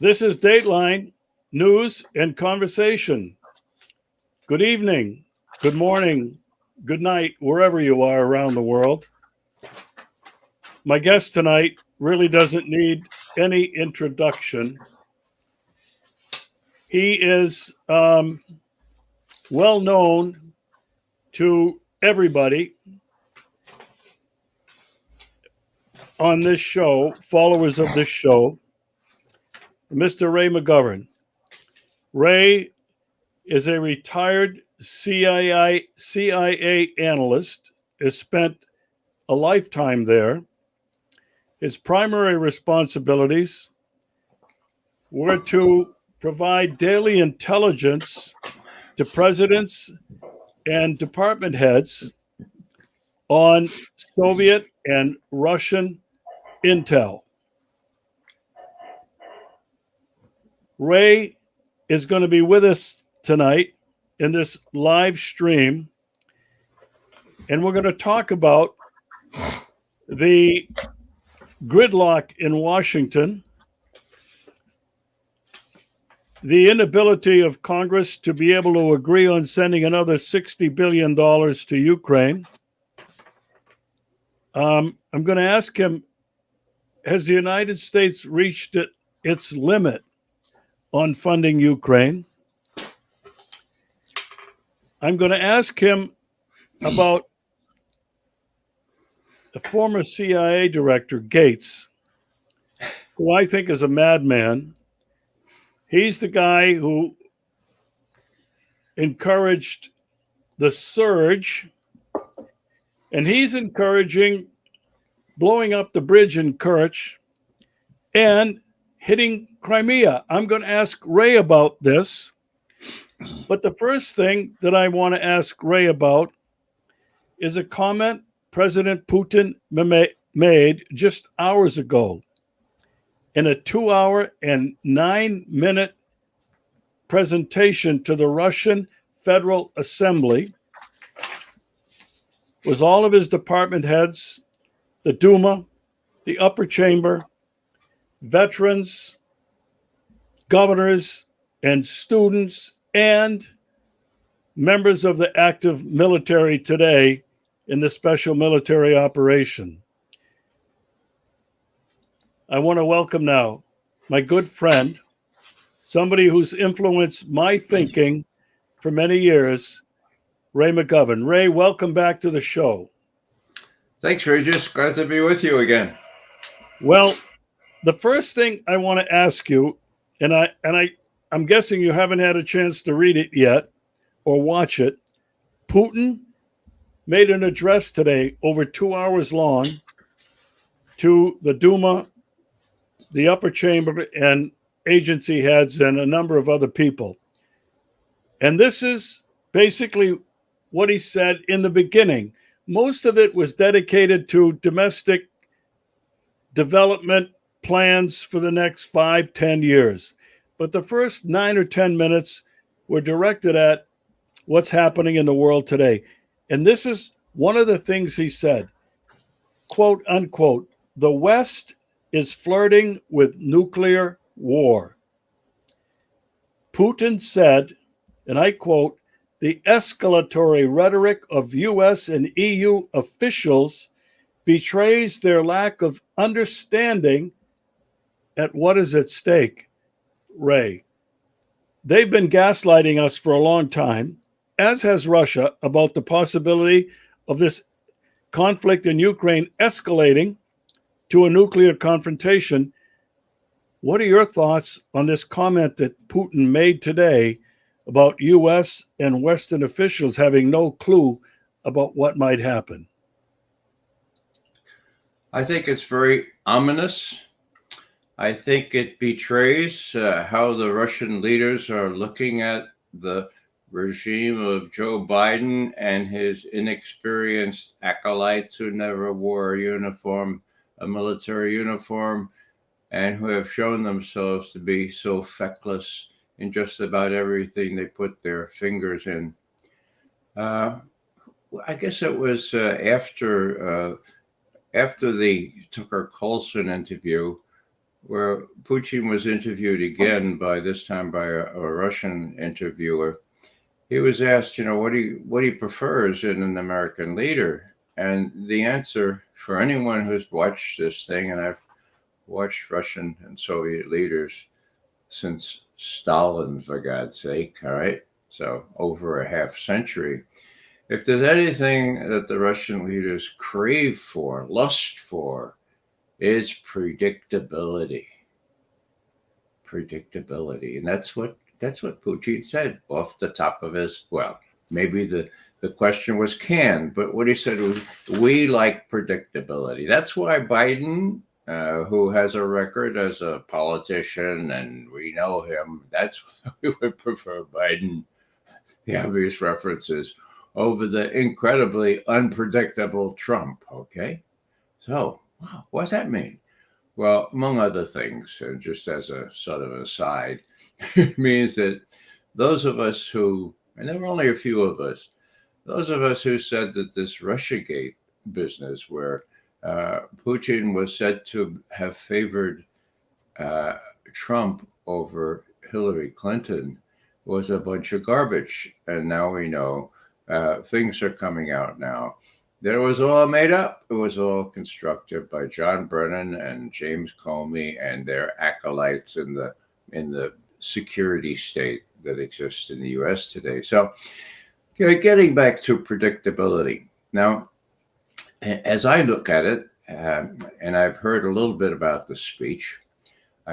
This is Dateline News and Conversation. Good evening, good morning, good night, wherever you are around the world. My guest tonight really doesn't need any introduction. He is well known to everybody on this show, followers of this show, Mr. Ray McGovern. Ray is a retired CIA analyst, has spent a lifetime there. His primary responsibilities were to provide daily intelligence to presidents and department heads on Soviet and Russian intel. Ray is going to be with us tonight in this live stream, and we're going to talk about the gridlock in Washington, the inability of Congress to be able to agree on sending another $60 billion to Ukraine. I'm going to ask him, has the United States reached its limit on funding Ukraine? I'm going to ask him about the former CIA director, Gates, who I think is a madman. He's the guy who encouraged the surge, and he's encouraging blowing up the bridge in Kerch and hitting Crimea. I'm going to ask Ray about this. But the first thing that I want to ask Ray about is a comment President Putin made just hours ago in a 2-hour and 9-minute presentation to the Russian Federal Assembly. It was all of his department heads, the Duma, the upper chamber, veterans, governors, and students, and members of the active military today in the special military operation. I want to welcome now my good friend, somebody who's influenced my thinking for many years, Ray McGovern. Ray, welcome back to the show. Thanks, Regis. Glad to be with you again. Well, the first thing I want to ask you, and I'm guessing you haven't had a chance to read it yet or watch it. Putin made an address today, over 2 hours long, to the Duma, the upper chamber, and agency heads, and a number of other people. And this is basically what he said in the beginning. Most of it was dedicated to domestic development plans for the next 5-10 years. But the first 9 or 10 minutes were directed at what's happening in the world today. And this is one of the things he said, quote unquote, the West is flirting with nuclear war. Putin said, and I quote, the escalatory rhetoric of US and EU officials betrays their lack of understanding at what is at stake. Ray, they've been gaslighting us for a long time, as has Russia, about the possibility of this conflict in Ukraine escalating to a nuclear confrontation. What are your thoughts on this comment that Putin made today about U.S. and Western officials having no clue about what might happen? I think it's very ominous. I think it betrays how the Russian leaders are looking at the regime of Joe Biden and his inexperienced acolytes who never wore a military uniform, and who have shown themselves to be so feckless in just about everything they put their fingers in. I guess it was after the Tucker Carlson interview, where Putin was interviewed again this time by a Russian interviewer. He was asked, what he prefers in an American leader, and the answer for anyone who's watched this thing, and I've watched Russian and Soviet leaders since Stalin, for God's sake, all right, so over a half century. If there's anything that the Russian leaders crave for, lust for, is predictability. Predictability. And that's what Putin said off the top of his, well, maybe the question was can, but what he said was, we like predictability. That's why Biden, who has a record as a politician, and we know him, that's why we would prefer Biden, the obvious references, over the incredibly unpredictable Trump, okay? So, wow, what does that mean? Well, among other things, and just as a sort of aside, it means that those of us who, and there were only a few of us, those of us who said that this Russiagate business, where Putin was said to have favored Trump over Hillary Clinton, was a bunch of garbage. And now we know things are coming out now that it was all made up. It was all constructed by John Brennan and James Comey and their acolytes in the security state that exists in the U.S. today. So, getting back to predictability. Now, as I look at it, and I've heard a little bit about the speech,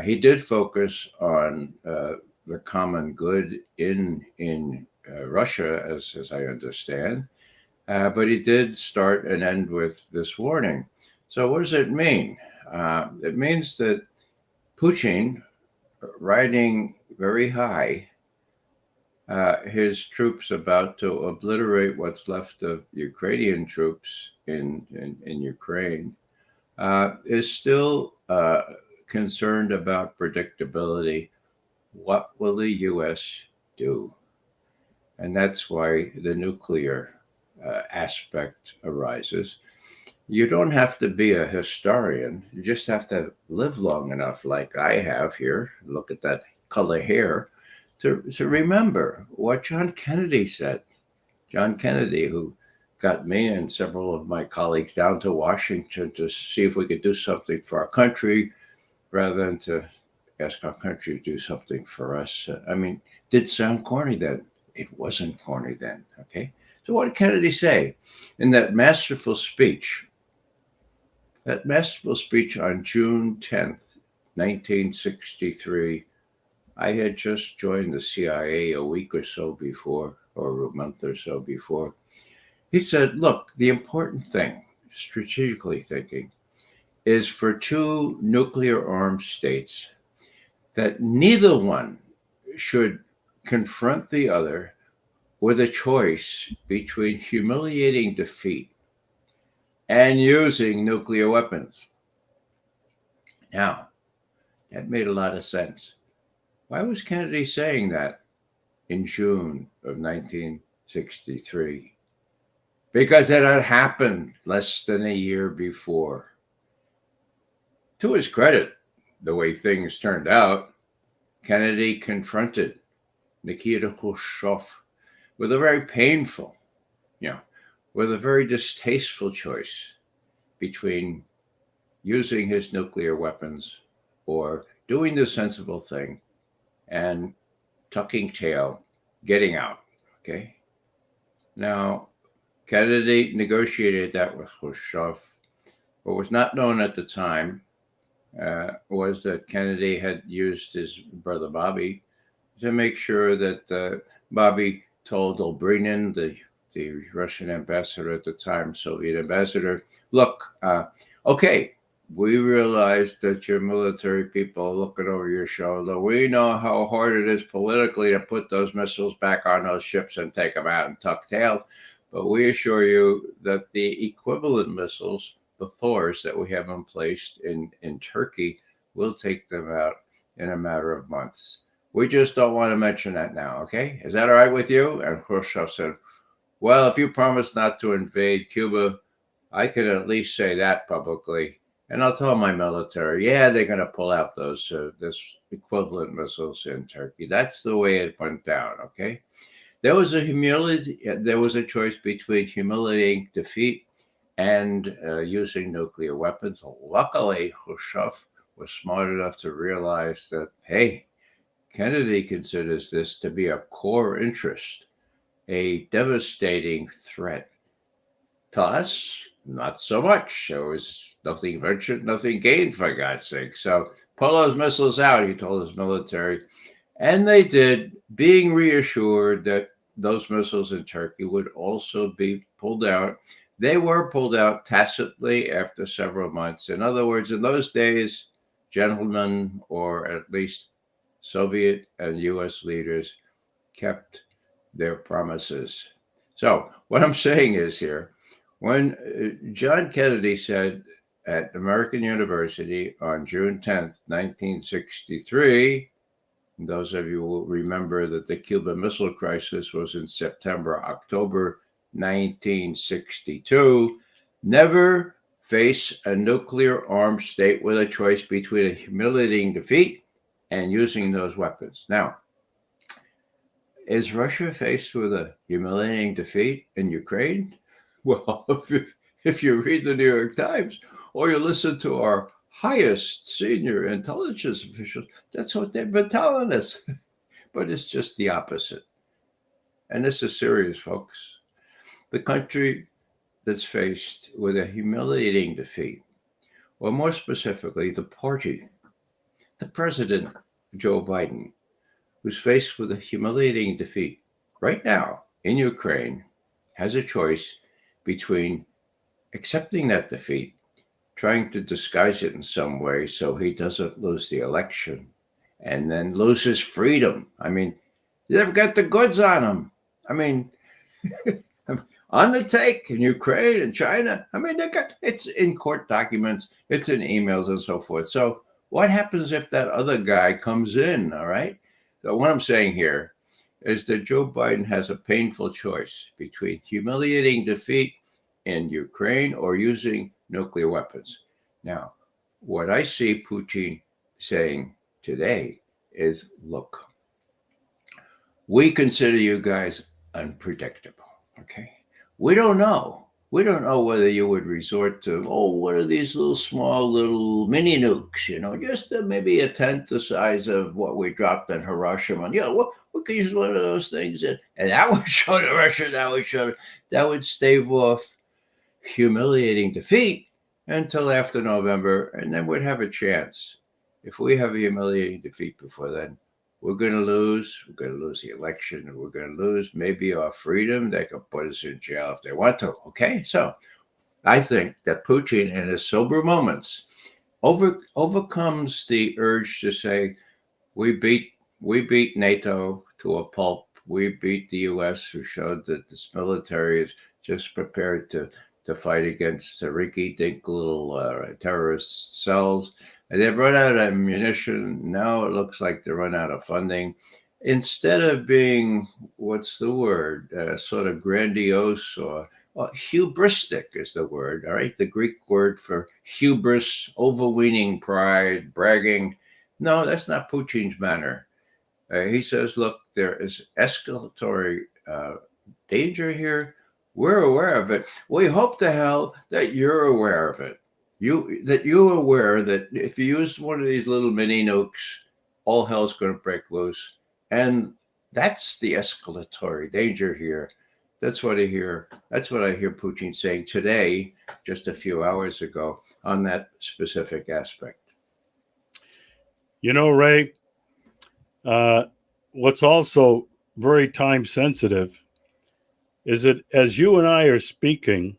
he did focus on the common good in Russia, as I understand. But he did start and end with this warning. So what does it mean? It means that Putin, riding very high, his troops about to obliterate what's left of Ukrainian troops in Ukraine, is still concerned about predictability. What will the U.S. do? And that's why the nuclear aspect arises. You don't have to be a historian. You just have to live long enough, like I have here. Look at that color hair, to remember what John Kennedy said. John Kennedy, who got me and several of my colleagues down to Washington to see if we could do something for our country rather than to ask our country to do something for us. I mean, did it sound corny then? It wasn't corny then, okay? So what did Kennedy say in that masterful speech? That masterful speech on June 10th, 1963, I had just joined the CIA a week or so before, or a month or so before. He said, look, the important thing, strategically thinking, is for two nuclear-armed states that neither one should confront the other with a choice between humiliating defeat and using nuclear weapons. Now, that made a lot of sense. Why was Kennedy saying that in June of 1963? Because it had happened less than a year before. To his credit, the way things turned out, Kennedy confronted Nikita Khrushchev with a very painful, with a very distasteful choice between using his nuclear weapons or doing the sensible thing and tucking tail, getting out, okay? Now, Kennedy negotiated that with Khrushchev. What was not known at the time was that Kennedy had used his brother Bobby to make sure that Bobby told Dobrynin, the Russian ambassador at the time, Soviet ambassador, look, okay, we realize that your military people are looking over your shoulder. We know how hard it is politically to put those missiles back on those ships and take them out and tuck tail. But we assure you that the equivalent missiles, the Thors that we have in place in Turkey, will take them out in a matter of months. We just don't want to mention that now, okay? Is that all right with you? And Khrushchev said, well, if you promise not to invade Cuba, I can at least say that publicly. And I'll tell my military, yeah, they're going to pull out those this equivalent missiles in Turkey. That's the way it went down. Okay, there was a choice between humiliating defeat and using nuclear weapons. Luckily, Khrushchev was smart enough to realize that, hey, Kennedy considers this to be a core interest, a devastating threat. To us, not so much. There was nothing ventured, nothing gained, for God's sake. So pull those missiles out, he told his military. And they did, being reassured that those missiles in Turkey would also be pulled out. They were pulled out tacitly after several months. In other words, in those days, gentlemen, or at least Soviet and US leaders, kept their promises. So what I'm saying is here, when John Kennedy said at American University on June 10th, 1963, those of you will remember that the Cuban Missile Crisis was in September, October 1962, never face a nuclear armed state with a choice between a humiliating defeat and using those weapons. Now, is Russia faced with a humiliating defeat in Ukraine? Well, if you read the New York Times or you listen to our highest senior intelligence officials, that's what they've been telling us. But it's just the opposite. And this is serious, folks. The country that's faced with a humiliating defeat, or more specifically, the party, the president, Joe Biden, who's faced with a humiliating defeat right now in Ukraine, has a choice between accepting that defeat, trying to disguise it in some way so he doesn't lose the election, and then lose his freedom. I mean, they've got the goods on him. I mean, on the take in Ukraine and China. I mean, it's in court documents, it's in emails and so forth. So what happens if that other guy comes in, all right? So what I'm saying here is that Joe Biden has a painful choice between humiliating defeat in Ukraine or using nuclear weapons. Now, what I see Putin saying today is, look, we consider you guys unpredictable, okay? We don't know. We don't know whether you would resort to, what are these small little mini nukes, just maybe a tenth the size of what we dropped in Hiroshima. We could use one of those things, and that would show the Russia, that would stave off humiliating defeat until after November, and then we'd have a chance. If we have a humiliating defeat before then, we're going to lose. We're going to lose the election. We're going to lose maybe our freedom. They can put us in jail if they want to. Okay, so I think that Putin, in his sober moments, overcomes the urge to say, we beat NATO to a pulp. We beat the U.S., who showed that this military is just prepared to fight against the rinky-dink little terrorist cells. And they've run out of ammunition. Now it looks like they run out of funding. Instead of being, what's the word, sort of grandiose or hubristic is the word, all right? The Greek word for hubris, overweening pride, bragging. No, that's not Putin's manner. He says, look, there is escalatory danger here. We're aware of it. We hope to hell that you're aware of it. You're aware that if you use one of these little mini nukes, all hell's going to break loose. And that's the escalatory danger here. That's what I hear. That's what I hear Putin saying today, just a few hours ago, on that specific aspect. Ray, what's also very time sensitive is that as you and I are speaking,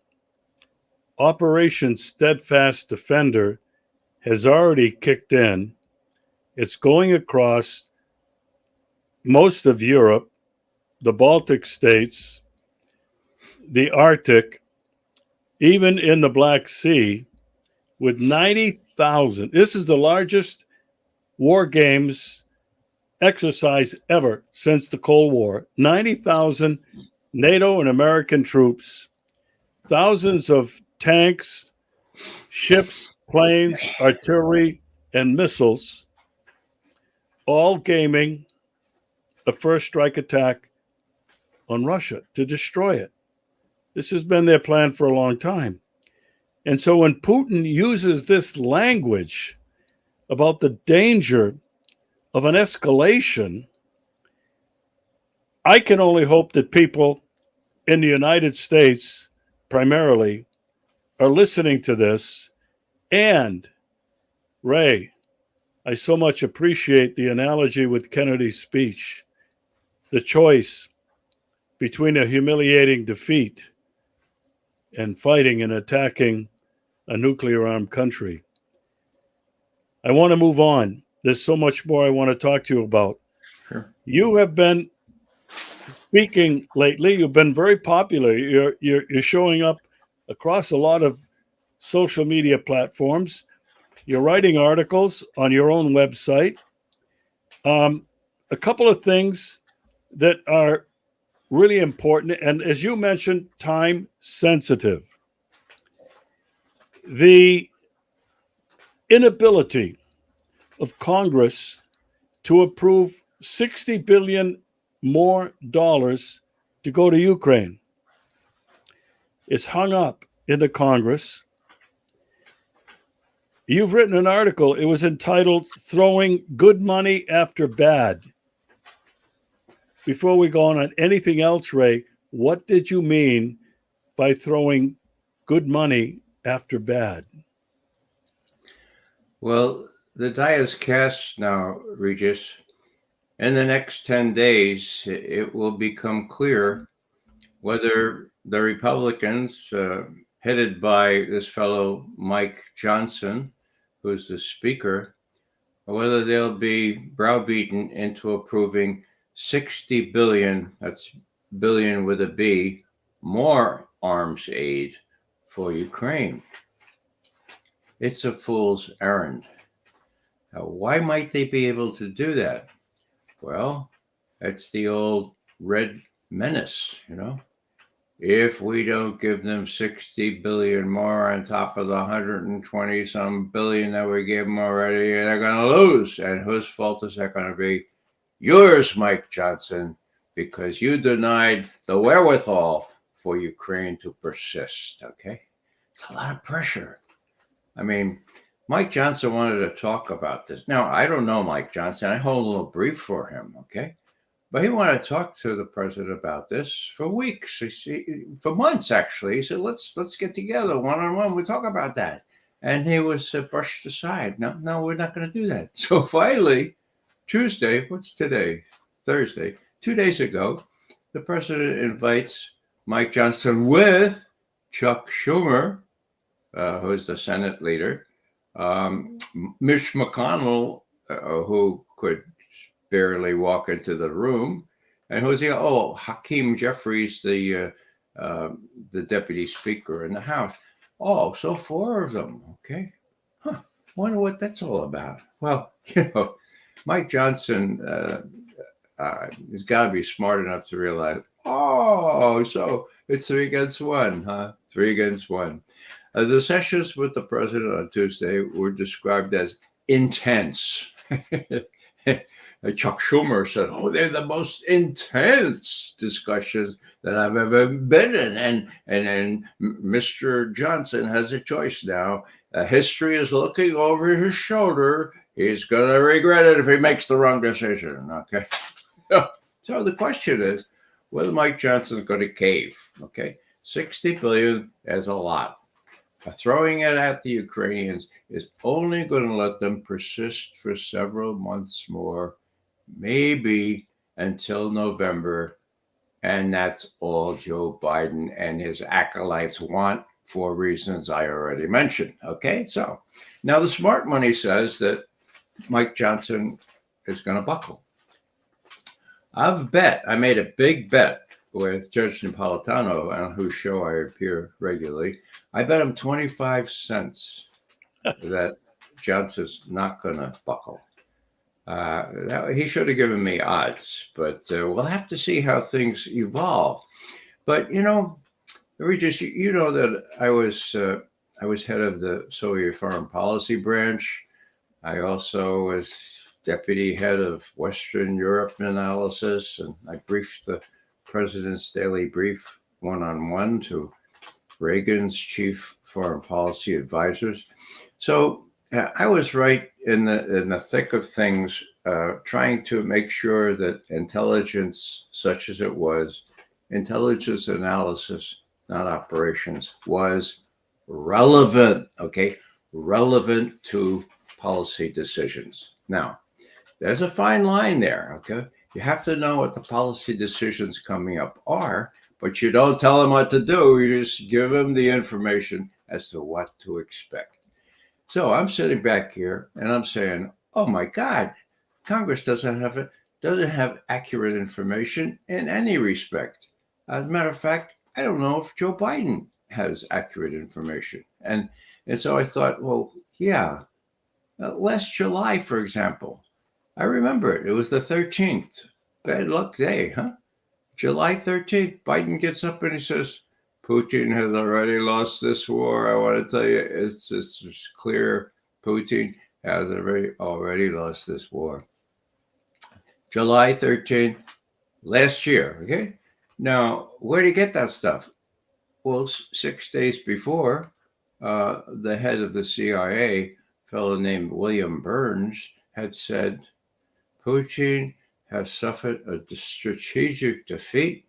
Operation Steadfast Defender has already kicked in. It's going across most of Europe, the Baltic states, the Arctic, even in the Black Sea, with 90,000. This is the largest war games exercise ever since the Cold War. 90,000 NATO and American troops, thousands of tanks, ships, planes, artillery, and missiles, all gaming a first strike attack on Russia to destroy it. This has been their plan for a long time. And so when Putin uses this language about the danger of an escalation, I can only hope that people in the United States primarily are listening to this. And Ray, I so much appreciate the analogy with Kennedy's speech, the choice between a humiliating defeat and fighting and attacking a nuclear armed country. I want to move on. There's so much more I want to talk to you about. Sure. You have been speaking lately. You've been very popular. You're showing up across a lot of social media platforms. You're writing articles on your own website. A couple of things that are really important, and as you mentioned, time sensitive. The inability of Congress to approve $60 billion more dollars to go to Ukraine is hung up in the Congress. You've written an article. It was entitled Throwing Good Money After Bad. Before we go on anything else, Ray, what did you mean by throwing good money after bad? Well, the die is cast now, Regis. In the next 10 days, it will become clear whether the Republicans, headed by this fellow Mike Johnson, who's the speaker, or whether they'll be browbeaten into approving 60 billion, that's billion with a B, more arms aid for Ukraine. It's a fool's errand. Now, why might they be able to do that? Well, it's the old red menace, If we don't give them 60 billion more on top of the 120 some billion that we gave them already, they're going to lose. And whose fault is that going to be? Yours, Mike Johnson, because you denied the wherewithal for Ukraine to persist, okay? It's a lot of pressure. I mean, Mike Johnson wanted to talk about this. Now, I don't know Mike Johnson. I hold a little brief for him, okay? But he wanted to talk to the president about this for weeks, for months, actually. He said, let's get together one-on-one. We'll talk about that. And he was brushed aside. No, we're not going to do that. So finally, Tuesday, what's today? Thursday, 2 days ago, the president invites Mike Johnson with Chuck Schumer, who's the Senate leader, Mitch McConnell, who could barely walk into the room, and who's the Hakeem Jeffries, the deputy speaker in the House. Oh, so 4 of them. Okay, wonder what that's all about. Well, Mike Johnson has got to be smart enough to realize, so it's 3 against 1, huh? 3 against 1. The sessions with the president on Tuesday were described as intense. Chuck Schumer said, they're the most intense discussions that I've ever been in. And Mr. Johnson has a choice now. History is looking over his shoulder. He's going to regret it if he makes the wrong decision. Okay. So the question is whether Mike Johnson is going to cave. Okay. 60 billion is a lot. Throwing it at the Ukrainians is only going to let them persist for several months more, maybe until November. And that's all Joe Biden and his acolytes want for reasons I already mentioned. Okay, so now the smart money says that Mike Johnson is going to buckle. I made a big bet with Judge Napolitano, on whose show I appear regularly. I bet him 25 cents that Johnson's not going to buckle. He should have given me odds, but we'll have to see how things evolve. But, Regis, you know that I was head of the Soviet Foreign Policy Branch. I also was deputy head of Western Europe analysis, and I briefed the president's daily brief one-on-one to Reagan's chief foreign policy advisors. So I was right in the thick of things, trying to make sure that intelligence, such as it was, intelligence analysis, not operations, was relevant, okay? Relevant to policy decisions. Now, there's a fine line there, okay? You have to know what the policy decisions coming up are, but you don't tell them what to do. You just give them the information as to what to expect. So I'm sitting back here and I'm saying, oh my God, Congress doesn't have accurate information in any respect. As a matter of fact, I don't know if Joe Biden has accurate information. And so I thought, well, yeah, last July, for example, I remember it. It was the 13th. Bad luck day, huh? July 13th, Biden gets up and he says, Putin has already lost this war. I want to tell you, it's clear. Putin has already lost this war. July 13th, last year, okay? Now, where did he get that stuff? Well, 6 days before, the head of the CIA, a fellow named William Burns, had said, Putin has suffered a strategic defeat.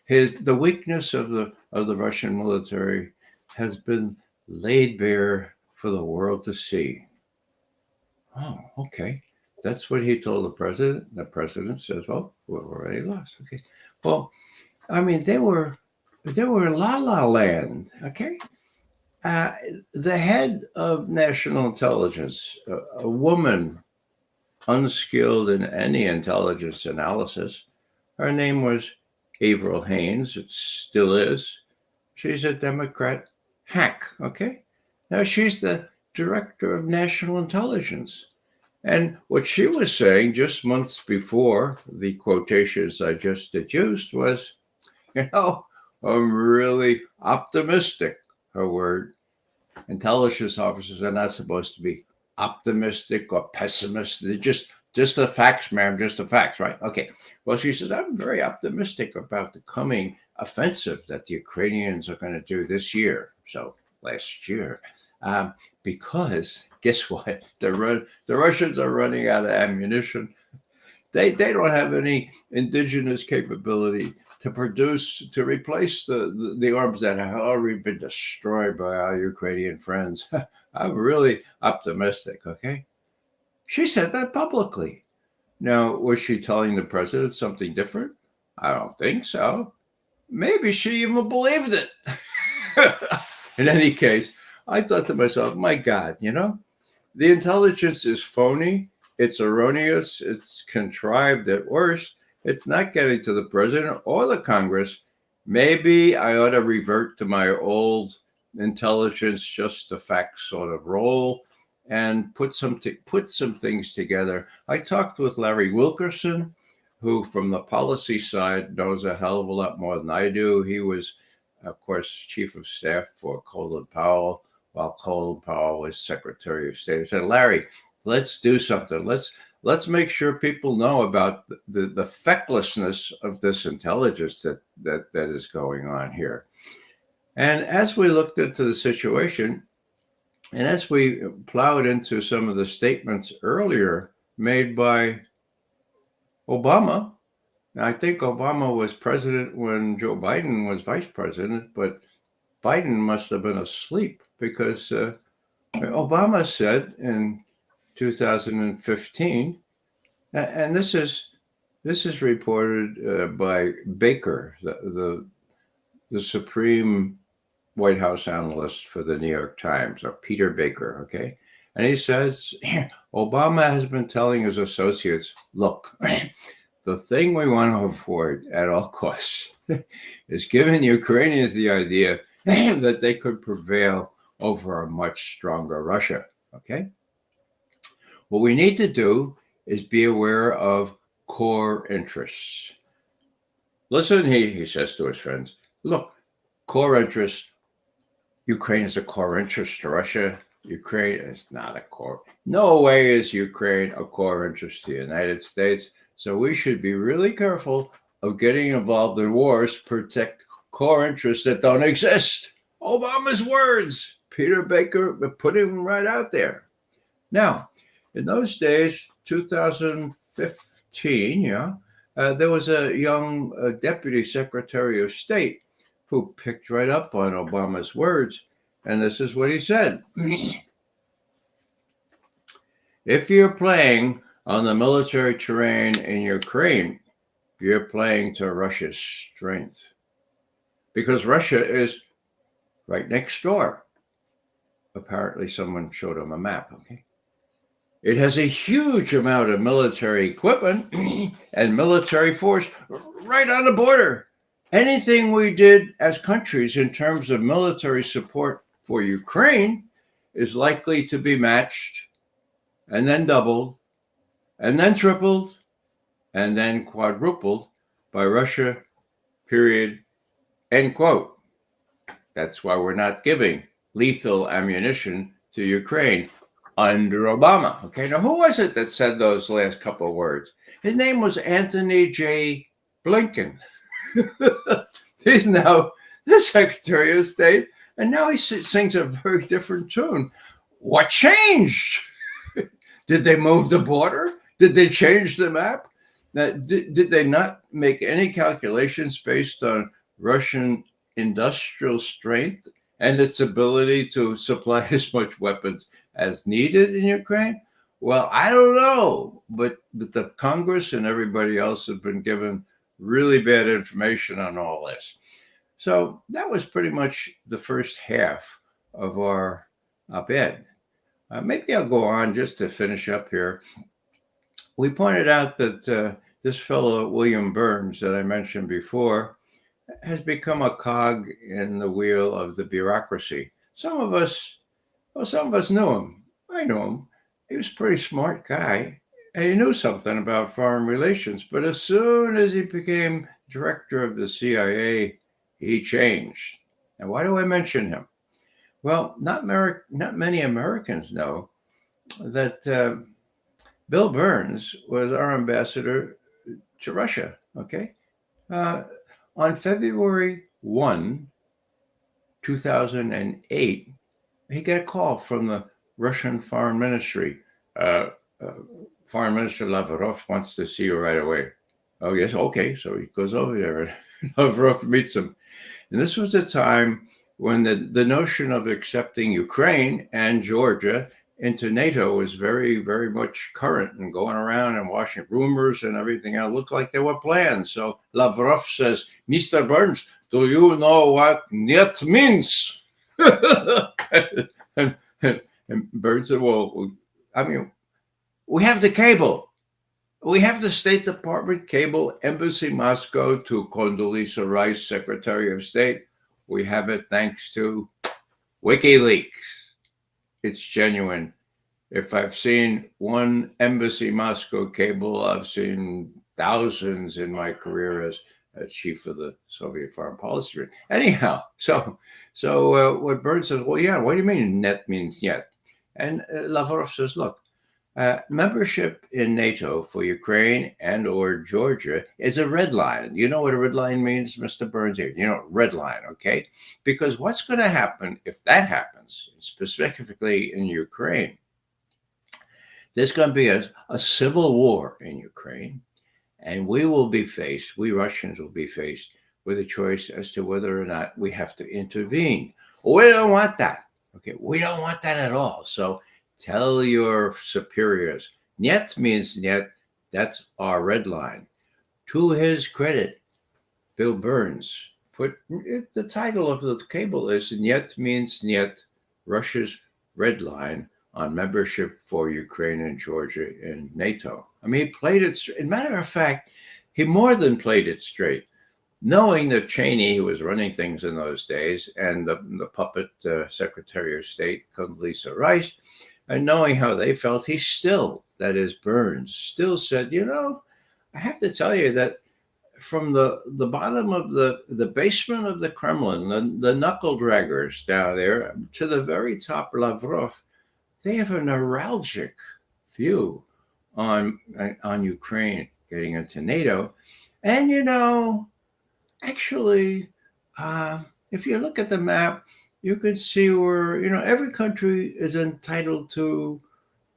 The weakness of the Russian military has been laid bare for the world to see. Oh, okay. That's what he told the president. The president says, well, we're already lost. Okay. Well, I mean, they were la la land. Okay. The head of national intelligence, a woman unskilled in any intelligence analysis, her name was Avril Haines. It still is. She's a Democrat hack. Okay. Now she's the director of national intelligence. And what she was saying just months before the quotations I just deduced was, I'm really optimistic. Her word. Intelligence officers are not supposed to be optimistic or pessimistic. They're just the facts, ma'am, just the facts, right? Okay. Well, she says, I'm very optimistic about the coming offensive that the Ukrainians are going to do this year. So last year, because guess what? The Russians are running out of ammunition. They don't have any indigenous capability to replace the arms that have already been destroyed by our Ukrainian friends. I'm really optimistic, okay? She said that publicly. Now, was she telling the president something different? I don't think so. Maybe she even believed it. In any case, I thought to myself, my God, the intelligence is phony. It's erroneous. It's contrived at worst. It's not getting to the president or the Congress. Maybe I ought to revert to my old intelligence, just the facts sort of role, and put some things together. I talked with Larry Wilkerson, who from the policy side knows a hell of a lot more than I do. He was, of course, chief of staff for Colin Powell, while Colin Powell was Secretary of State. I said, Larry, let's do something. Let's make sure people know about the fecklessness of this intelligence that is going on here. And as we looked into the situation, and as we plowed into some of the statements earlier made by Obama, now I think Obama was president when Joe Biden was vice president, but Biden must have been asleep because Obama said in 2015, and this is reported by Baker, the Supreme White House analyst for the New York Times, or Peter Baker, okay? And he says, Obama has been telling his associates, look, the thing we want to avoid at all costs is giving the Ukrainians the idea that they could prevail over a much stronger Russia, okay? What we need to do is be aware of core interests. Listen, he says to his friends, look, core interests Ukraine is a core interest to Russia. Ukraine is not a core. No way is Ukraine a core interest to the United States. So we should be really careful of getting involved in wars to protect core interests that don't exist. Obama's words. Peter Baker put him right out there. Now, in those days, 2015, there was a young deputy secretary of state who picked right up on Obama's words. And this is what he said. If you're playing on the military terrain in Ukraine, you're playing to Russia's strength. Because Russia is right next door. Apparently, someone showed him a map, okay? It has a huge amount of military equipment and military force right on the border. Anything we did as countries in terms of military support for Ukraine is likely to be matched and then doubled and then tripled and then quadrupled by Russia, period, end quote. That's why we're not giving lethal ammunition to Ukraine under Obama. Okay, now who was it that said those last couple of words? His name was Anthony J. Blinken. He's now the Secretary of State, and now he sings a very different tune. What changed? Did they move the border? Did they change the map? Did they not make any calculations based on Russian industrial strength and its ability to supply as much weapons as needed in Ukraine? Well, I don't know, but the Congress and everybody else have been given really bad information on all this. So that was pretty much the first half of our op-ed. Maybe I'll go on just to finish up here. We pointed out that this fellow, William Burns, that I mentioned before, has become a cog in the wheel of the bureaucracy. Some of us knew him. I knew him. He was a pretty smart guy, and he knew something about foreign relations. But as soon as he became director of the CIA, he changed. And why do I mention him? Well, not many Americans know that Bill Burns was our ambassador to Russia, okay? On February 1, 2008, he got a call from the Russian Foreign Ministry. Foreign Minister Lavrov wants to see you right away. Oh, yes, okay. So he goes over there and Lavrov meets him. And this was a time when the notion of accepting Ukraine and Georgia into NATO was very, very much current and going around and washing rumors and everything else. Looked like there were plans. So Lavrov says, Mr. Burns, do you know what "net" means? and Burns said, well, I mean, we have the cable. We have the State Department cable, Embassy Moscow to Condoleezza Rice, Secretary of State. We have it thanks to WikiLeaks. It's genuine. If I've seen one Embassy Moscow cable, I've seen thousands in my career as chief of the Soviet Foreign Policy. Anyhow, so what Burns says, well, yeah, what do you mean "net" means "yet"? And Lavrov says, look, membership in NATO for Ukraine and or Georgia is a red line. You know what a red line means, Mr. Burns? Here, red line, okay? Because what's going to happen if that happens, specifically in Ukraine? There's going to be a civil war in Ukraine, and we Russians will be faced with a choice as to whether or not we have to intervene. We don't want that. Okay, we don't want that at all. So tell your superiors. "Niet" means "niet." That's our red line. To his credit, Bill Burns put the title of the cable is "Niet" means "niet," Russia's red line on membership for Ukraine and Georgia in NATO. I mean, he played it straight. As a matter of fact, he more than played it straight. Knowing that Cheney, who was running things in those days, and the puppet Secretary of State, Condoleezza Rice, and knowing how they felt, he still, that is Burns, still said, I have to tell you that from the bottom of the basement of the Kremlin, the knuckle draggers down there, to the very top, Lavrov, they have a neuralgic view on Ukraine getting into NATO. And actually, if you look at the map, you could see where every country is entitled to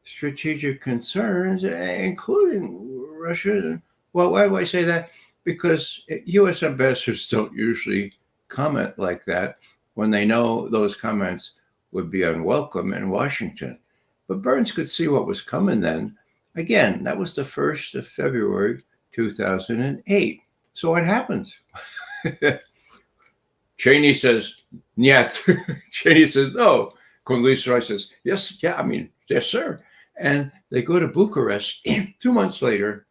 strategic concerns, including Russia. Well, why do I say that? Because U.S. ambassadors don't usually comment like that when they know those comments would be unwelcome in Washington. But Burns could see what was coming then. Again, that was the 1st of February, 2008. So what happens? Cheney says, yes. Cheney says, no. Condoleezza Rice says, yes, yeah, yes, sir. And they go to Bucharest 2 months later,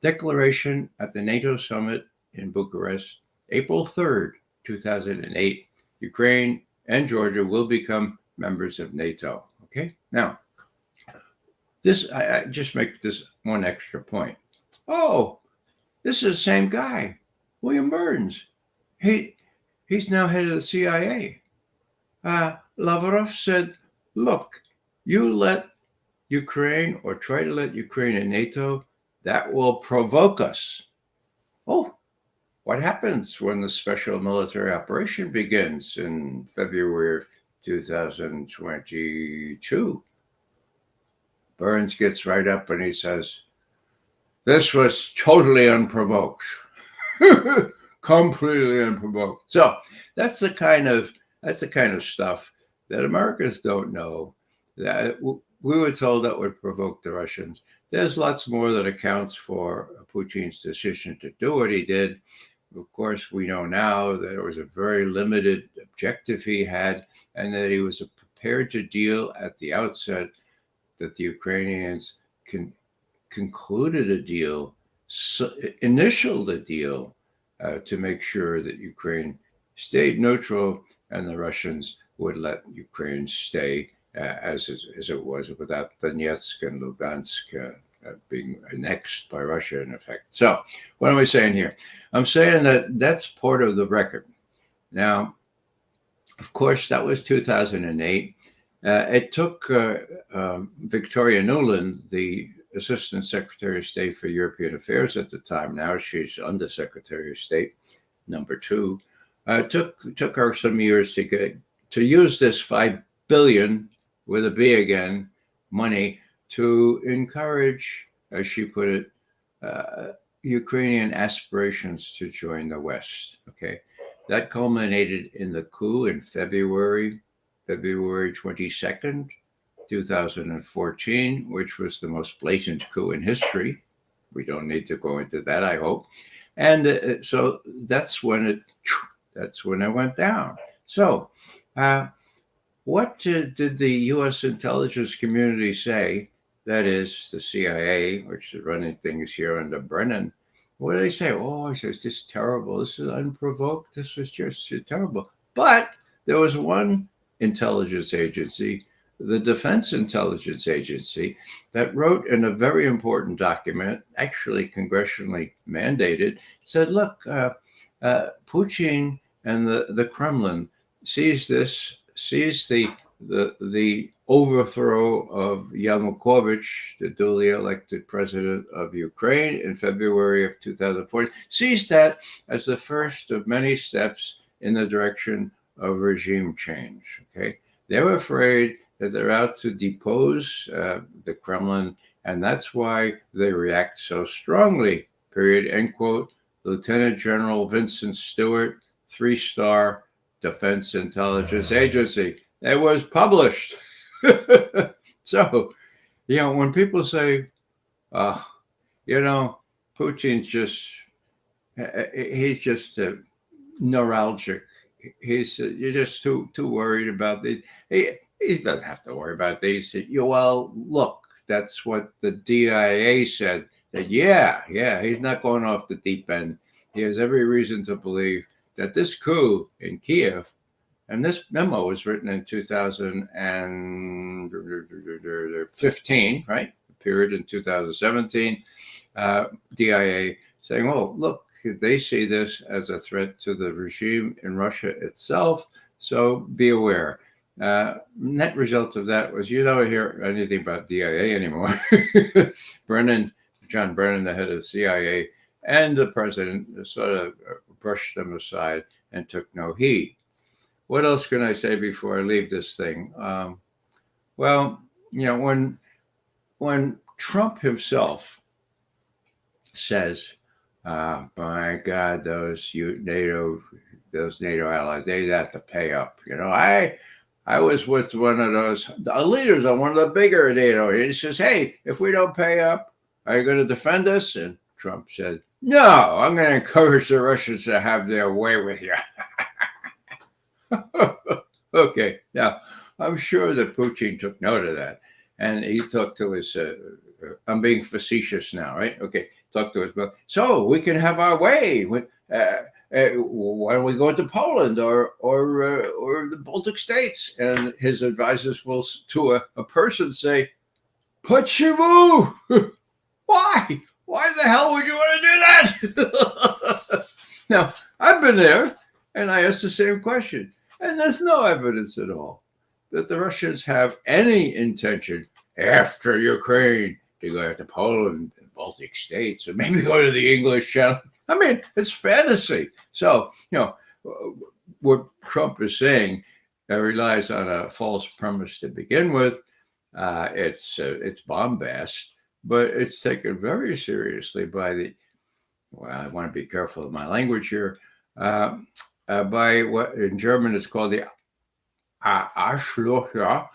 declaration at the NATO summit in Bucharest, April 3rd, 2008, Ukraine and Georgia will become members of NATO. Okay, now, I just make this one extra point. Oh, this is the same guy, William Burns. He's now head of the CIA. Lavrov said, look, you let Ukraine or try to let Ukraine in NATO, that will provoke us. Oh, what happens when the special military operation begins in February of 2022? Burns gets right up and he says, this was totally unprovoked. Completely unprovoked. So that's the kind of stuff that Americans don't know. That we were told that would provoke the Russians. There's lots more that accounts for Putin's decision to do what he did. Of course, we know now that it was a very limited objective he had, and that he was prepared to deal at the outset, that the Ukrainians concluded a deal, initialed a deal to make sure that Ukraine stayed neutral and the Russians would let Ukraine stay as it was, without Donetsk and Lugansk being annexed by Russia, in effect. So what am I saying here? I'm saying that that's part of the record. Now, of course, that was 2008. It took Victoria Nuland, the Assistant Secretary of State for European Affairs at the time. Now she's Undersecretary of State, number 2. Took her some years to use this $5 billion, with a B again, money, to encourage, as she put it, Ukrainian aspirations to join the West. Okay, that culminated in the coup in February 22nd, 2014, which was the most blatant coup in history. We don't need to go into that, I hope. And so that's when it went down. So what did the U.S. intelligence community say? That is the CIA, which is running things here under Brennan. What did they say? Oh, it says this is terrible. This is unprovoked. This was just terrible. But there was one intelligence agency, the Defense Intelligence Agency, that wrote in a very important document, actually congressionally mandated, said, look, Putin and the Kremlin sees the overthrow of Yanukovych, the duly elected president of Ukraine in February of 2014, sees that as the first of many steps in the direction of regime change. Okay, they're afraid that they're out to depose the Kremlin, and that's why they react so strongly. Period. End quote. Lieutenant General Vincent Stewart, 3-star Defense Intelligence Agency. It was published. So, when people say, Putin's he's just neuralgic. You're just too worried about this. He doesn't have to worry about these. Well, look, that's what the DIA said. That he's not going off the deep end. He has every reason to believe that this coup in Kiev, and this memo was written in 2015, right? Period in 2017. DIA saying, "Oh, look, they see this as a threat to the regime in Russia itself, so be aware." Net result of that was you don't hear anything about DIA anymore. John Brennan, the head of the CIA, and the president sort of brushed them aside and took no heed. What else can I say before I leave this thing? Well, when Trump himself says, "My God, those NATO allies, they have to pay up." I was with one of those leaders on one of the bigger NATO. He says, "Hey, if we don't pay up, are you going to defend us?" And Trump said, "No, I'm going to encourage the Russians to have their way with you." Okay, now I'm sure that Putin took note of that, and he talked to his. I'm being facetious now, right? Okay, talk to his. So we can have our way. Why don't we go to Poland or the Baltic states? And his advisors will, to a person, say, "Почему? Why? Why the hell would you want to do that?" Now, I've been there, and I asked the same question. And there's no evidence at all that the Russians have any intention after Ukraine to go after Poland and Baltic states, or maybe go to the English Channel. I mean, it's fantasy. So, what Trump is saying relies on a false premise to begin with. It's bombast, but it's taken very seriously by the. Well, I want to be careful of my language here. By what in German is called the Arschlocher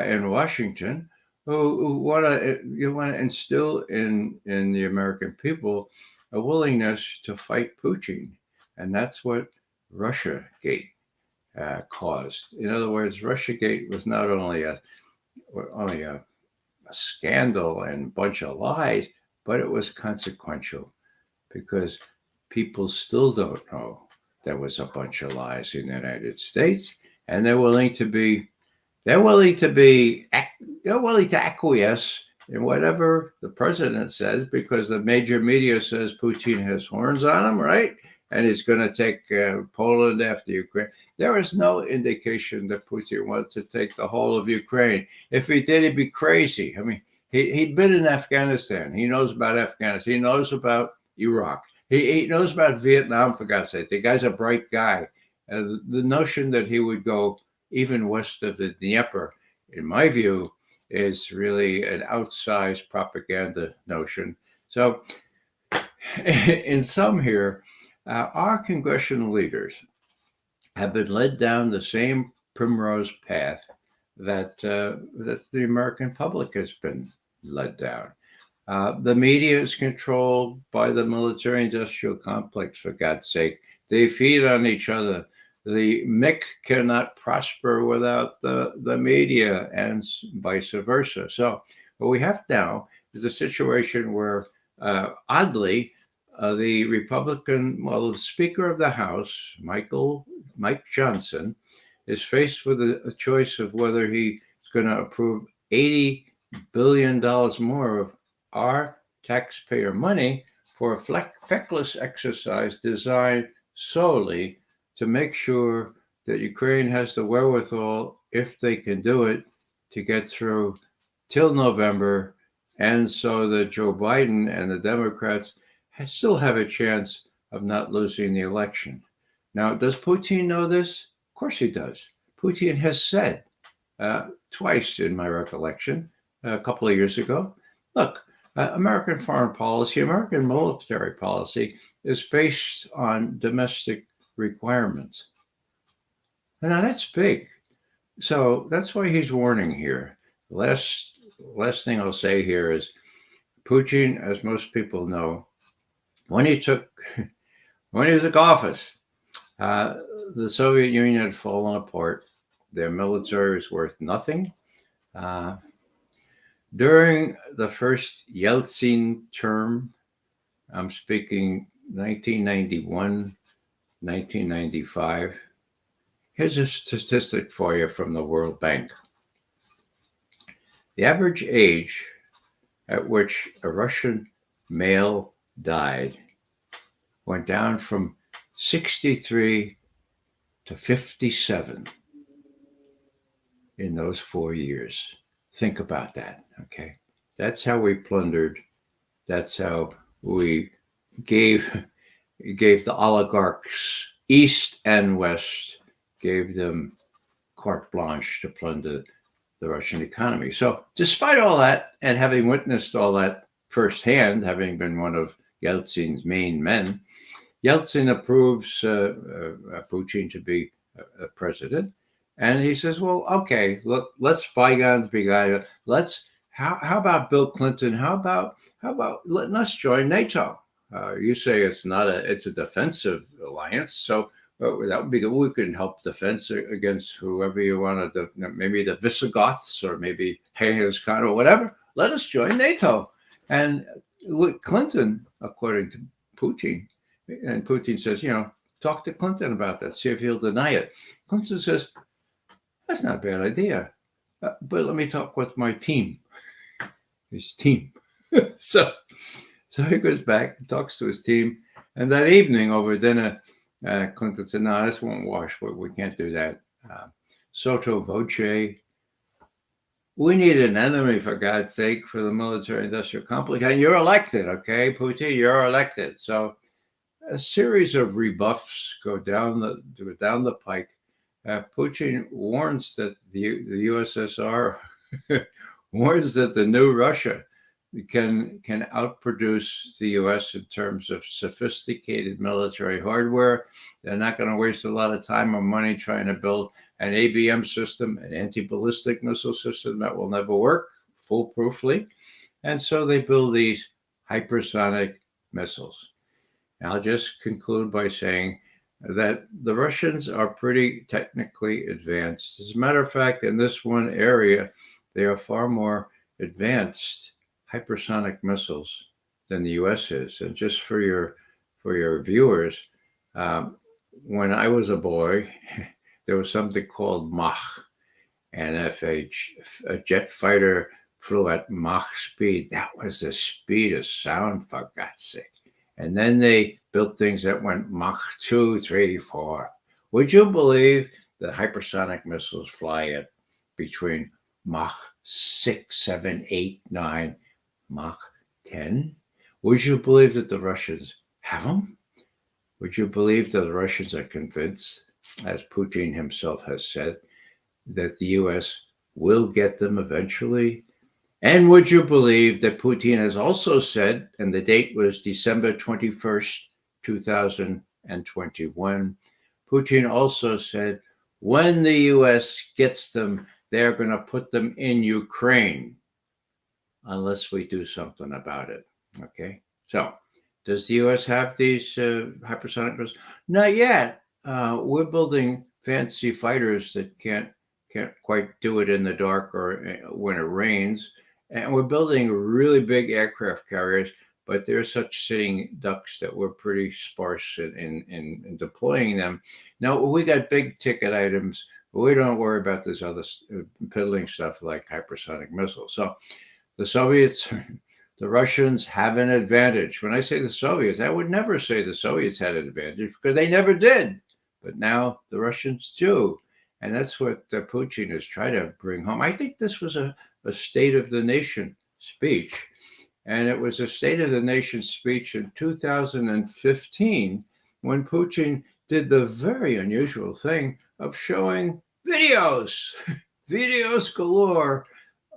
in Washington, who want to instill in the American people a willingness to fight Putin, and that's what Russiagate caused. In other words, Russiagate was not only a scandal and bunch of lies, but it was consequential because people still don't know there was a bunch of lies in the United States, and they're willing to acquiesce in whatever the president says because the major media says Putin has horns on him, right? And he's going to take Poland after Ukraine. There is no indication that Putin wants to take the whole of Ukraine. If he did, he'd be crazy. I mean, he'd been in Afghanistan. He knows about Afghanistan. He knows about Iraq. He knows about Vietnam, for God's sake. The guy's a bright guy. The notion that he would go even west of the Dnieper, in my view, is really an outsized propaganda notion. So, in sum here, our congressional leaders have been led down the same primrose path that the American public has been led down. The media is controlled by the military-industrial complex, for God's sake. They feed on each other. The MIC cannot prosper without the media, and vice versa. So what we have now is a situation where, oddly, the the Speaker of the House, Mike Johnson, is faced with a choice of whether he's going to approve $80 billion more of our taxpayer money for a feckless exercise designed solely to make sure that Ukraine has the wherewithal, if they can do it, to get through till November, and so that Joe Biden and the Democrats still have a chance of not losing the election. Now, does Putin know this? Of course he does. Putin has said twice, in my recollection, a couple of years ago, look, American foreign policy, American military policy is based on domestic requirements. Now that's big. So that's why he's warning here. Last thing I'll say here is Putin, as most people know, when he took office, the Soviet Union had fallen apart. Their military was worth nothing. During the first Yeltsin term, I'm speaking 1991, 1995. Here's a statistic for you from the World Bank. The average age at which a Russian male died went down from 63 to 57 in those 4 years. Think about that, okay? That's how we plundered. That's how we gave the oligarchs, East and West, gave them carte blanche to plunder the Russian economy. So, despite all that, and having witnessed all that firsthand, having been one of Yeltsin's main men, Yeltsin approves Putin to be a president, and he says, "Well, okay, look, let's bygones be bygones. How about Bill Clinton? How about letting us join NATO? You say it's a defensive alliance, so." Well, that would be good. We can help defense against whoever you want to, maybe the Visigoths or maybe Genghis Khan or whatever. Let us join NATO. And with Clinton, according to Putin, and Putin says, talk to Clinton about that, see if he'll deny it. Clinton says, that's not a bad idea, but let me talk with my team, his team. So he goes back and talks to his team. And that evening over dinner, Clinton said, no, this won't wash. We can't do that. Sotto voce, we need an enemy, for God's sake, for the military-industrial complex. And you're elected, okay, Putin, you're elected. So a series of rebuffs go down the pike. Putin warns that the USSR warns that the new Russia can outproduce the U.S. in terms of sophisticated military hardware. They're not going to waste a lot of time or money trying to build an ABM system, an anti-ballistic missile system that will never work foolproofly. And so they build these hypersonic missiles. And I'll just conclude by saying that the Russians are pretty technically advanced. As a matter of fact, in this one area, they are far more advanced hypersonic missiles than the U.S. is. And just for your viewers, when I was a boy, there was something called Mach, and if a jet fighter flew at Mach speed, that was the speed of sound, for God's sake. And then they built things that went Mach 2, 3, 4. Would you believe that hypersonic missiles fly at between Mach 6, 7, 8, 9, Mach 10? Would you believe that the Russians have them? Would you believe that the Russians are convinced, as Putin himself has said, that the U.S. will get them eventually? And would you believe that Putin has also said, and the date was December 21st, 2021, Putin also said, when the U.S. gets them, they're going to put them in Ukraine unless we do something about it. Okay? So, does the U.S. have these hypersonic missiles? Not yet. We're building fancy fighters that can't quite do it in the dark or when it rains. And we're building really big aircraft carriers, but they're such sitting ducks that we're pretty sparse in deploying them. Now, we got big ticket items, but we don't worry about this other piddling stuff like hypersonic missiles. So the Soviets, the Russians have an advantage. When I say the Soviets, I would never say the Soviets had an advantage because they never did. But now the Russians do. And that's what Putin is trying to bring home. I think this was a State of the Nation speech. And it was a State of the Nation speech in 2015 when Putin did the very unusual thing of showing videos galore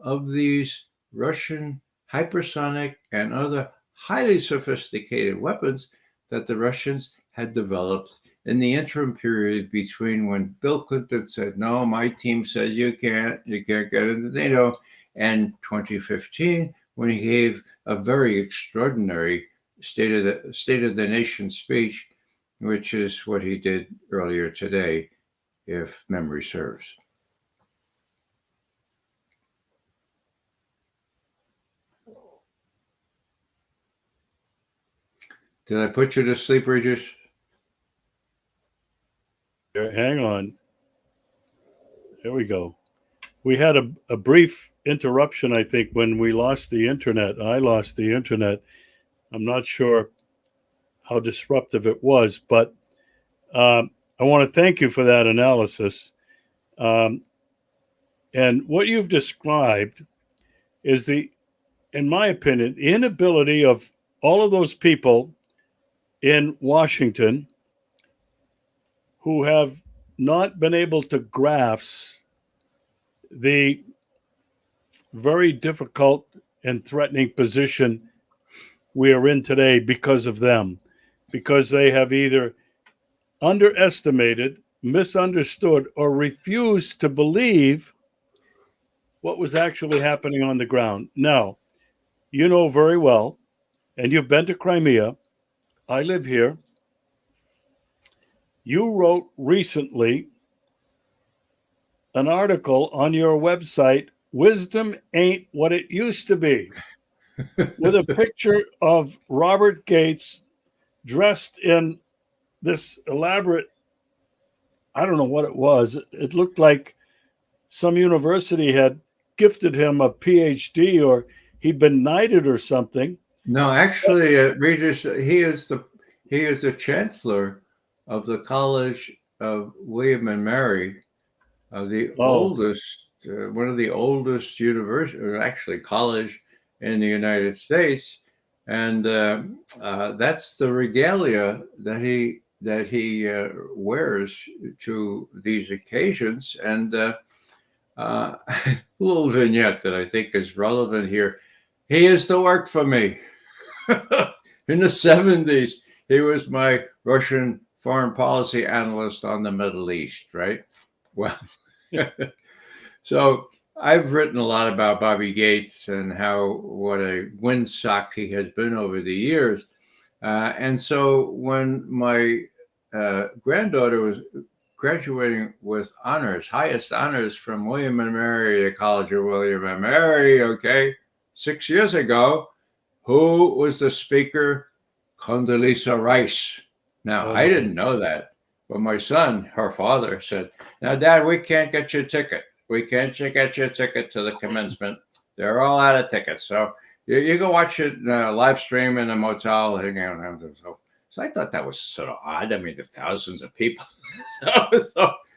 of these Russian hypersonic and other highly sophisticated weapons that the Russians had developed in the interim period between when Bill Clinton said, no, my team says you can't get into NATO, and 2015, when he gave a very extraordinary State of the Nation speech, which is what he did earlier today, if memory serves. Did I put you to sleep, Regis? Hang on. There we go. We had a brief interruption, I think, when we lost the internet. I lost the internet. I'm not sure how disruptive it was. But I want to thank you for that analysis. Um, and what you've described is in my opinion, the inability of all of those people in Washington who have not been able to grasp the very difficult and threatening position we are in today because of them, because they have either underestimated, misunderstood, or refused to believe what was actually happening on the ground. Now, you know very well, and you've been to Crimea. I live here. You wrote recently an article on your website, Wisdom Ain't What It Used to Be, with a picture of Robert Gates dressed in this elaborate, I don't know what it was. It looked like some university had gifted him a PhD or he'd been knighted or something. No, actually, Regis, he is the chancellor of the College of William and Mary, the oldest, one of the oldest university, or actually college in the United States, and that's the regalia that he wears to these occasions. And a little vignette that I think is relevant here. He used to work for me in the 70s. He was my Russian foreign policy analyst on the Middle East, right? Well, so I've written a lot about Bobby Gates and what a windsock he has been over the years. And so when my granddaughter was graduating with honors, highest honors from William and Mary, the College of William and Mary, okay, 6 years ago, who was the speaker? Condoleezza Rice. Now, I didn't know that, but my son, her father, said, "Now, Dad, we can't get you a ticket. We can't get you a ticket to the commencement. They're all out of tickets. So you can watch it live stream in a motel." So I thought that was sort of odd. I mean, there's thousands of people.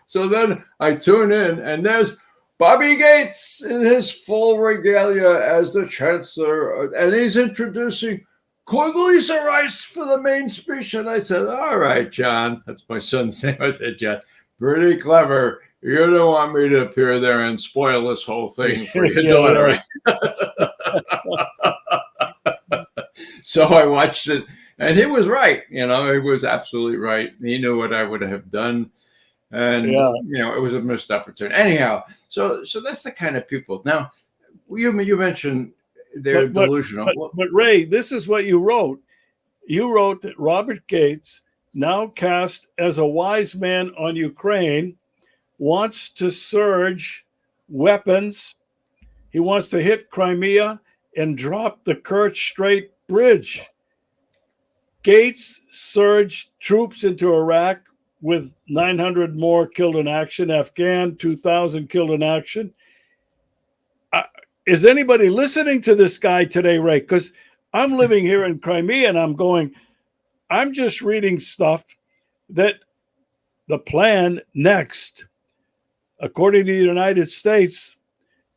So then I tune in, and there's Bobby Gates in his full regalia as the chancellor, and he's introducing Condoleezza Rice for the main speech. And I said, "All right, John," that's my son's name. I said, "John, pretty clever. You don't want me to appear there and spoil this whole thing for your daughter." So I watched it, and he was right. He was absolutely right. He knew what I would have done. And, it was a missed opportunity. Anyhow, so that's the kind of people. Now, you mentioned they're delusional. But Ray, this is what you wrote. You wrote that Robert Gates, now cast as a wise man on Ukraine, wants to surge weapons. He wants to hit Crimea and drop the Kerch Strait Bridge. Gates surged troops into Iraq with 900 more killed in action, Afghan, 2,000 killed in action. Is anybody listening to this guy today, Ray? Because I'm living here in Crimea and I'm just reading stuff that the plan next, according to the United States,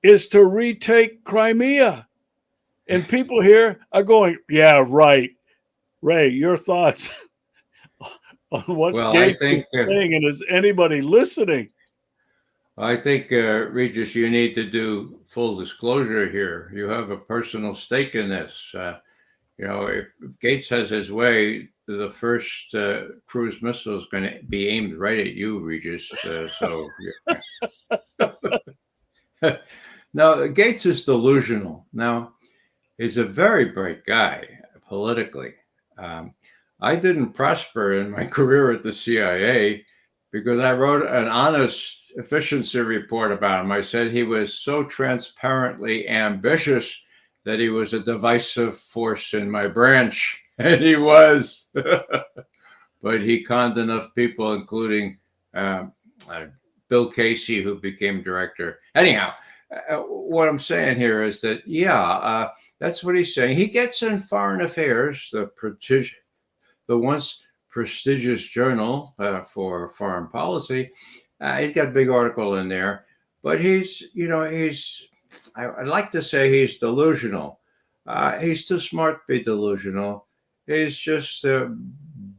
is to retake Crimea. And people here are going, "Yeah, right." Ray, your thoughts on what Gates is saying, and is anybody listening? I think, Regis, you need to do full disclosure here. You have a personal stake in this. If Gates has his way, the first cruise missile is going to be aimed right at you, Regis. Now, Gates is delusional. Now, he's a very bright guy politically. I didn't prosper in my career at the CIA because I wrote an honest efficiency report about him. I said he was so transparently ambitious that he was a divisive force in my branch, and he was. But he conned enough people, including Bill Casey, who became director. Anyhow, what I'm saying here is that, that's what he's saying. He gets in foreign affairs, the the once prestigious journal for foreign policy. He's got a big article in there, but I'd like to say he's delusional. He's too smart to be delusional. He's just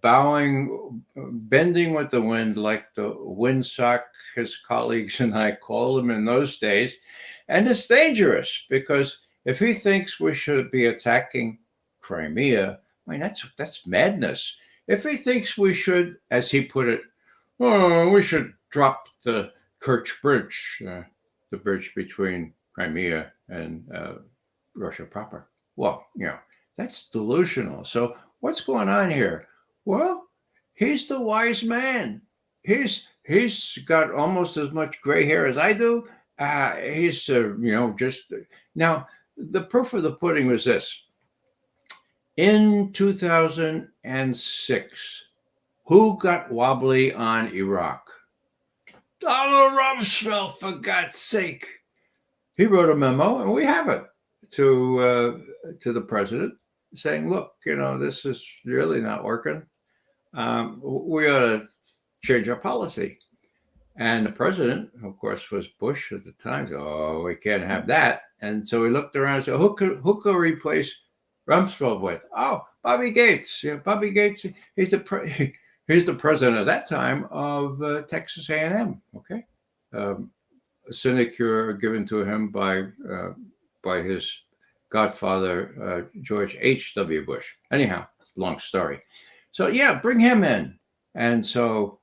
bending with the wind, like the windsock his colleagues and I called him in those days. And it's dangerous because if he thinks we should be attacking Crimea, I mean, that's madness. If he thinks we should, as he put it, we should drop the Kerch Bridge, the bridge between Crimea and Russia proper. Well, that's delusional. So what's going on here? Well, he's the wise man. He's got almost as much gray hair as I do. He's just now. The proof of the pudding was this. In 2006, who got wobbly on Iraq? Donald Rumsfeld, for God's sake. He wrote a memo, and we have it, to the president, saying, look, this is really not working. We ought to change our policy. And the president, of course, was Bush at the time. So, we can't have that. And so he looked around and said, who could replace Rumsfeld with? Oh, Bobby Gates. Yeah, Bobby Gates. He's the president at that time of Texas A&M. Okay, a sinecure given to him by his godfather George H.W. Bush. Anyhow, long story. So yeah, bring him in. And so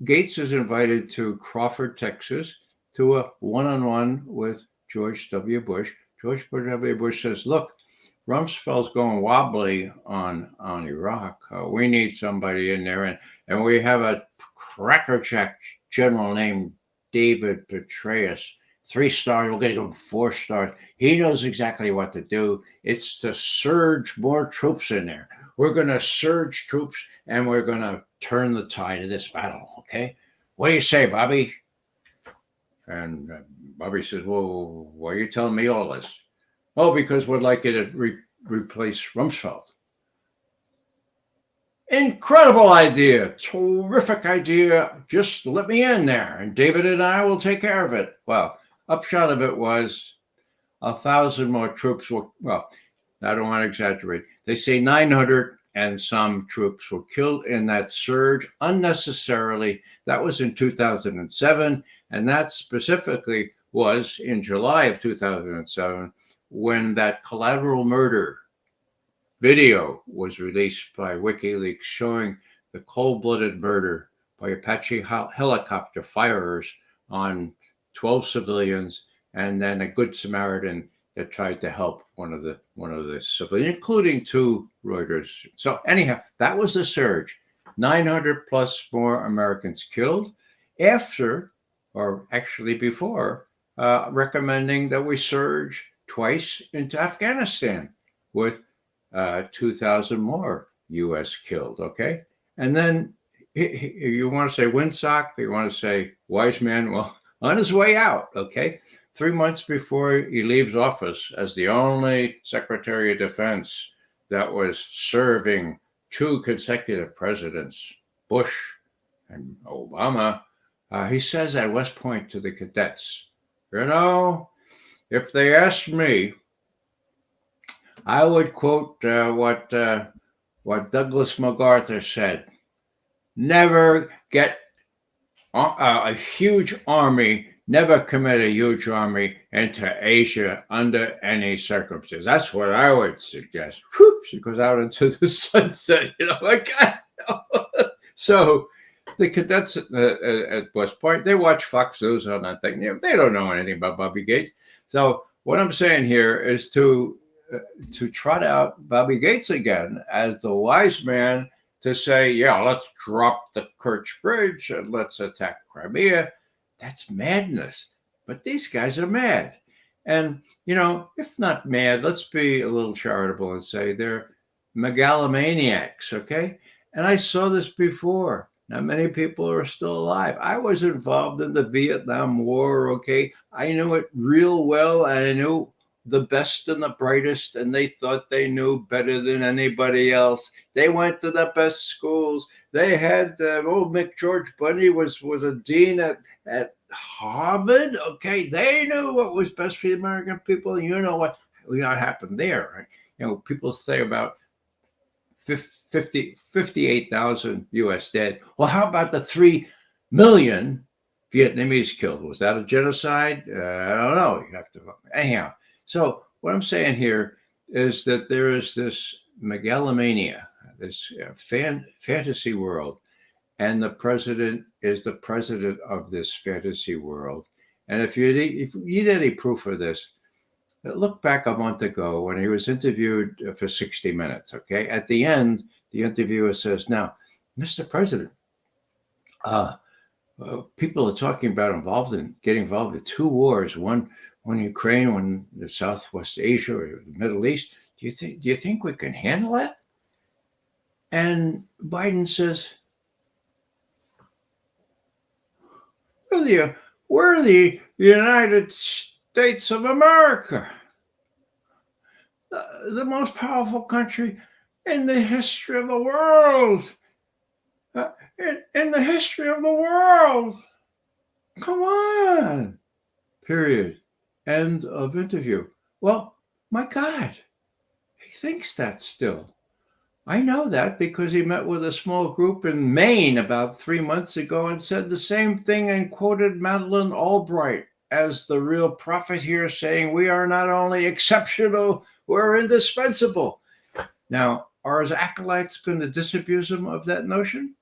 Gates is invited to Crawford, Texas, to a one-on-one with George W. Bush. George W. Bush says, look, Rumsfeld's going wobbly on Iraq. We need somebody in there. And we have a crackerjack general named David Petraeus. 3 stars, we're going to give him 4 stars. He knows exactly what to do. It's to surge more troops in there. We're going to surge troops, and we're going to turn the tide of this battle, okay? What do you say, Bobby? And Bobby says, well, why are you telling me all this? Oh, because we'd like you to replace Rumsfeld. Incredible idea. Terrific idea. Just let me in there, and David and I will take care of it. Well, upshot of it was 1,000 more troops were, well, I don't want to exaggerate. They say 900 and some troops were killed in that surge unnecessarily. That was in 2007. And that specifically was in July of 2007 when that collateral murder video was released by WikiLeaks showing the cold-blooded murder by Apache helicopter firers on 12 civilians and then a good Samaritan that tried to help one of the civilians, including 2 Reuters. So anyhow, that was the surge. 900 plus more Americans killed after, or actually before, recommending that we surge twice into Afghanistan with 2,000 more U.S. killed, okay? And then you want to say windsock, you want to say wise man, well, on his way out, okay? 3 months before he leaves office as the only Secretary of Defense that was serving 2 consecutive presidents, Bush and Obama, he says at West Point to the cadets, if they asked me, I would quote what Douglas MacArthur said: never get a huge army, never commit a huge army into Asia under any circumstances. That's what I would suggest. Whoop, she goes out into the sunset, So the cadets at West Point, they watch Fox News on that thing. They don't know anything about Bobby Gates. So what I'm saying here is to trot out Bobby Gates again as the wise man to say, yeah, let's drop the Kerch Bridge and let's attack Crimea. That's madness. But these guys are mad. And, if not mad, let's be a little charitable and say they're megalomaniacs, okay? And I saw this before. Not many people are still alive. I was involved in the Vietnam War, okay? I knew it real well, and I knew the best and the brightest, and they thought they knew better than anybody else. They went to the best schools. They had old George Bundy was a dean at Harvard. Okay, they knew what was best for the American people. And you know what happened there, right? People say about 58,000 U.S. dead. Well, how about the 3 million Vietnamese killed? Was that a genocide? I don't know. You have to anyhow. So what I'm saying here is that there is this megalomania, this fantasy world, and the president is the president of this fantasy world. And if you need any proof of this, look back a month ago when he was interviewed for 60 Minutes. Okay, at the end, the interviewer says, "Now, Mr. President, people are talking about getting involved in 2 wars, one Ukraine, one in Southwest Asia or the Middle East. Do you think we can handle that?" And Biden says, "We're the United States of America, the most powerful country in the history of the world. In the history of the world. Come on." Period. End of interview. Well, my God, he thinks that still. I know that because he met with a small group in Maine about 3 months ago and said the same thing and quoted Madeleine Albright as the real prophet here, saying we are not only exceptional, we're indispensable. Now, are his acolytes going to disabuse him of that notion?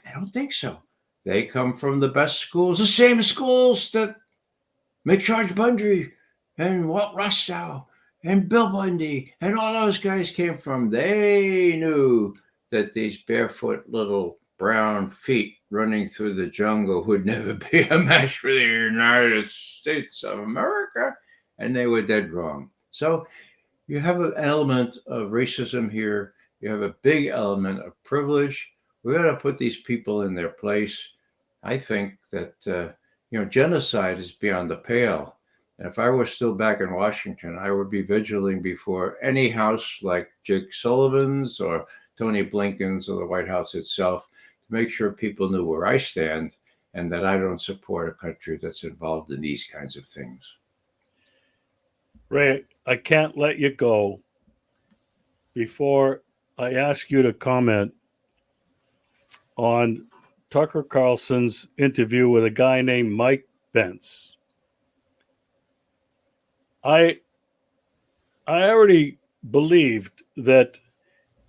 I don't think so. They come from the best schools, the same schools that George Bundy and Walt Rostow and Bill Bundy and all those guys came from. They knew that these barefoot little brown feet running through the jungle would never be a match for the United States of America, and they were dead wrong. So you have an element of racism here. You have a big element of privilege. We got to put these people in their place. I think that, genocide is beyond the pale. And if I were still back in Washington, I would be vigiling before any house like Jake Sullivan's or Tony Blinken's or the White House itself to make sure people knew where I stand and that I don't support a country that's involved in these kinds of things. Ray, I can't let you go before I ask you to comment on Tucker Carlson's interview with a guy named Mike Pence. I already believed that,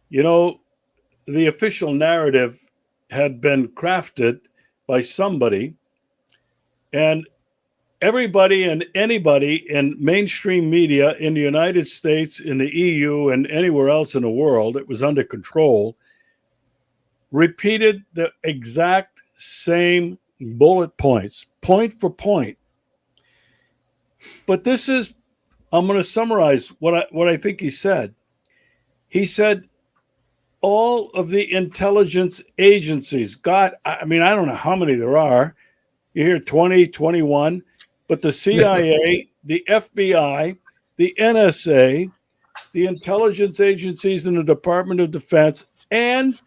the official narrative had been crafted by somebody, and everybody and anybody in mainstream media in the United States, in the EU, and anywhere else in the world, it was under control, repeated the exact same bullet points, point for point. But I'm going to summarize what I think he said. He said all of the intelligence agencies, God, I don't know how many there are. You hear 20, 21, but the CIA, the FBI, the NSA, the intelligence agencies in the Department of Defense, and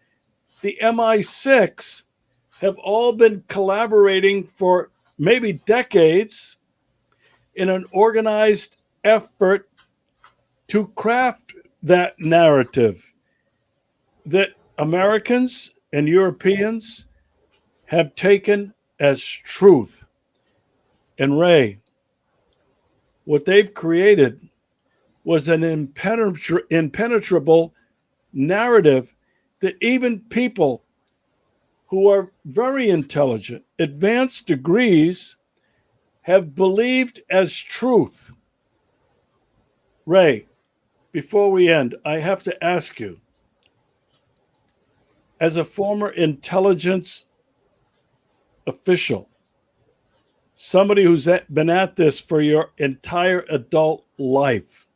the Mi6 have all been collaborating for maybe decades in an organized effort to craft that narrative that Americans and Europeans have taken as truth. And Ray, what they've created was an impenetrable narrative that even people who are very intelligent, advanced degrees, have believed as truth. Ray, before we end, I have to ask you, as a former intelligence official, somebody who's been at this for your entire adult life,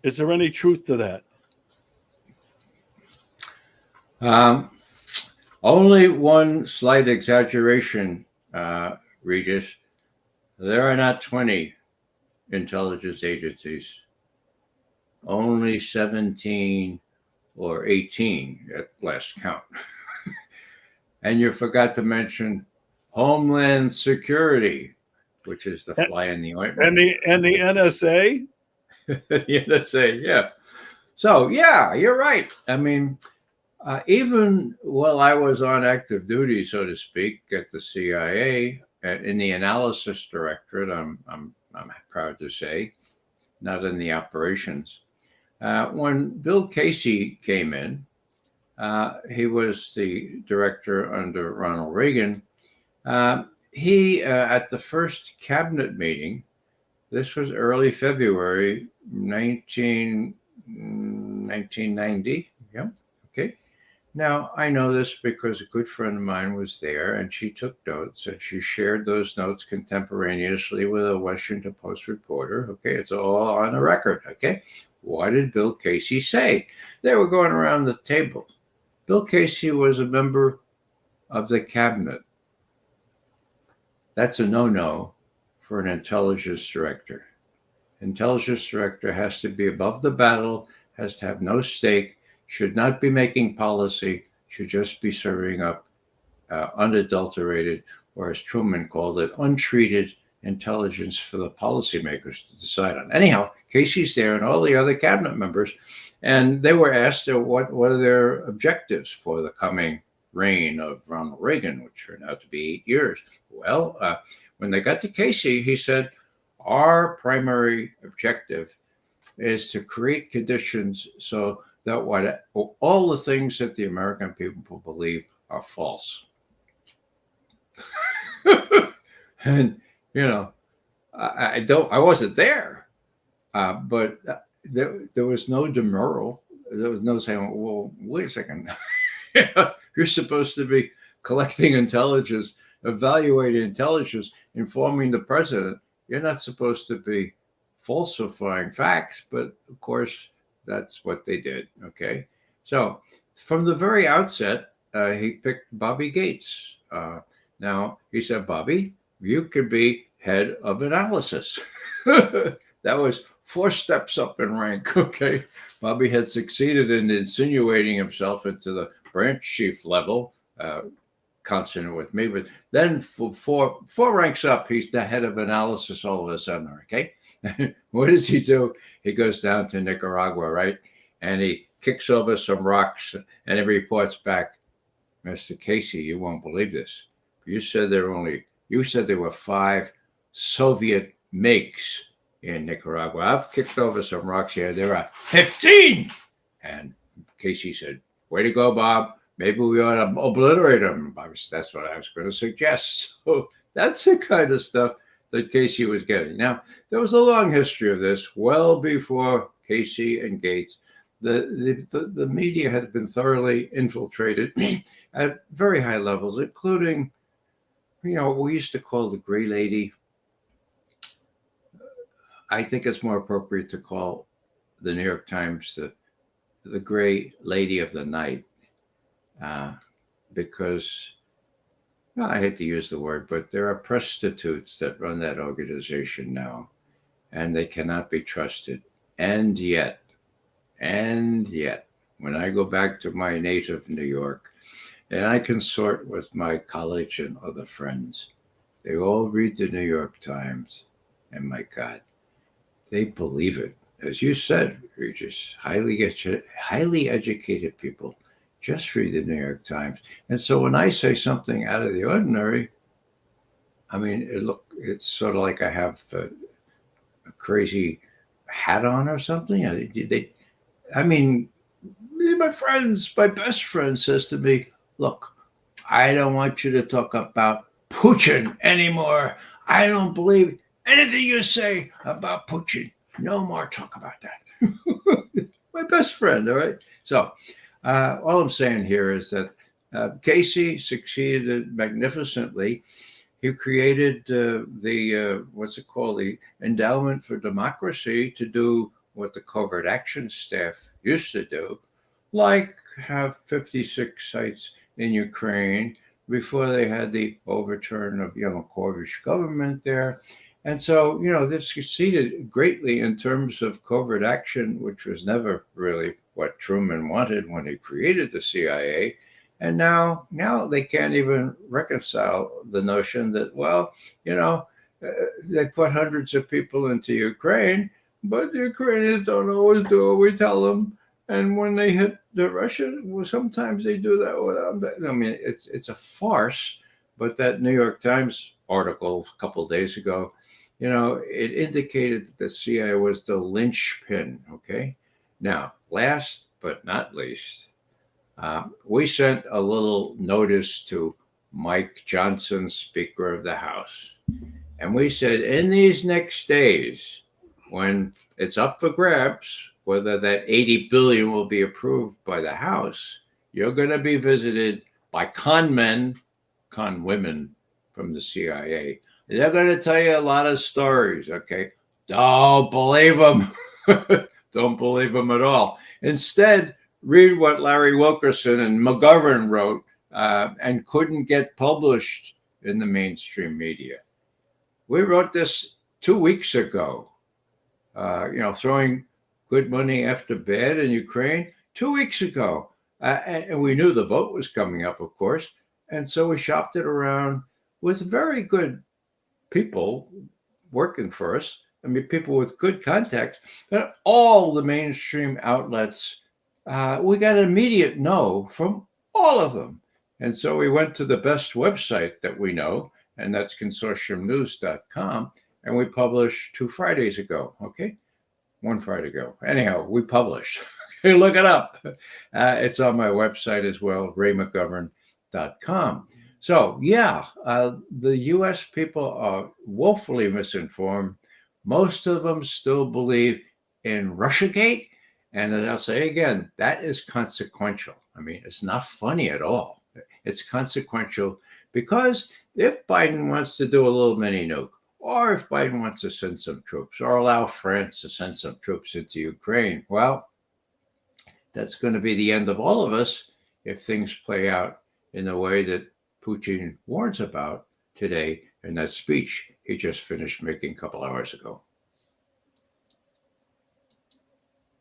is there any truth to that? Only one slight exaggeration, Regis. There are not 20 intelligence agencies. Only 17 or 18 at last count. And you forgot to mention Homeland Security, which is the fly in the ointment. And the NSA. The NSA, yeah. So yeah, you're right. I mean, even while I was on active duty, so to speak, at the CIA in the analysis directorate, I'm proud to say, not in the operations. When Bill Casey came in, he was the director under Ronald Reagan. He, at the first cabinet meeting, this was early February 1990. Yeah. Okay. Now, I know this because a good friend of mine was there and she took notes and she shared those notes contemporaneously with a Washington Post reporter. Okay. It's all on the record. Okay. What did Bill Casey say? They were going around the table. Bill Casey was a member of the cabinet. That's a no-no for an intelligence director. Intelligence director has to be above the battle, has to have no stake, should not be making policy, should just be serving up unadulterated, or as Truman called it, untreated intelligence for the policymakers to decide on. Anyhow, Casey's there and all the other cabinet members, and they were asked what are their objectives for the coming reign of Ronald Reagan, which turned out to be 8 years. Well, when they got to Casey, he said, our primary objective is to create conditions so that all the things that the American people believe are false. And I wasn't there, but there was no demurral. There was no saying, well, wait a second. You're supposed to be collecting intelligence, evaluating intelligence, informing the president. You're not supposed to be falsifying facts, but of course, that's what they did. Okay. So from the very outset, he picked Bobby Gates. Now, he said, Bobby, you could be head of analysis. That was 4 steps up in rank. Okay. Bobby had succeeded in insinuating himself into the branch chief level, consonant with me, but then for four ranks up, he's the head of analysis all of a sudden. Okay. What does he do? He goes down to Nicaragua, right? And he kicks over some rocks and he reports back, Mr. Casey, you won't believe this. You said there were 5 Soviet MiGs in Nicaragua. I've kicked over some rocks here. There are 15. And Casey said, way to go, Bob. Maybe we ought to obliterate them. That's what I was going to suggest. So that's the kind of stuff that Casey was getting. Now, there was a long history of this. Well before Casey and Gates, the media had been thoroughly infiltrated at very high levels, including, what we used to call the gray lady. I think it's more appropriate to call the New York Times the gray lady of the night, because I hate to use the word, but there are prostitutes that run that organization now, and they cannot be trusted. And yet, when I go back to my native New York, and I consort with my college and other friends, they all read the New York Times, and my God, they believe it. As you said, Regis, highly educated people just read the New York Times. And so when I say something out of the ordinary, I mean, it's sort of like I have a crazy hat on or something. My best friend says to me, look, I don't want you to talk about Putin anymore. I don't believe anything you say about Putin. No more talk about that. My best friend, all right? So all I'm saying here is that Casey succeeded magnificently. He created the Endowment for Democracy to do what the Covert Action Staff used to do, like have 56 sites in Ukraine before they had the overturn of Yanukovych government there. And so, they've succeeded greatly in terms of covert action, which was never really what Truman wanted when he created the CIA. And now they can't even reconcile the notion that, well, they put hundreds of people into Ukraine, but the Ukrainians don't always do what we tell them. And when they hit the Russians, well, sometimes they do that without. I mean, it's a farce. But that New York Times article a couple of days ago, it indicated that the CIA was the linchpin. Okay. Now, last but not least, we sent a little notice to Mike Johnson, Speaker of the House. And we said, in these next days, when it's up for grabs, whether that 80 billion will be approved by the House, you're going to be visited by con men, con women from the CIA. They're going to tell you a lot of stories, okay? Don't believe them. Don't believe them at all. Instead, read what Larry Wilkerson and McGovern wrote and couldn't get published in the mainstream media. We wrote this 2 weeks ago, throwing good money after bad in Ukraine 2 weeks ago. And we knew the vote was coming up, of course. And so we shopped it around with very good people working for us. I mean, people with good contacts. And all the mainstream outlets, we got an immediate no from all of them. And so we went to the best website that we know, and that's consortiumnews.com. And we published 2 Fridays ago. Okay. 1 Friday ago. Anyhow, we published. Look it up. It's on my website as well, raymcgovern.com. So, the U.S. people are woefully misinformed. Most of them still believe in Russiagate. And as I'll say again, that is consequential. I mean, it's not funny at all. It's consequential because if Biden wants to do a little mini nuke, or if Biden wants to send some troops or allow France to send some troops into Ukraine, well, that's going to be the end of all of us if things play out in the way that Putin warns about today in that speech he just finished making a couple hours ago.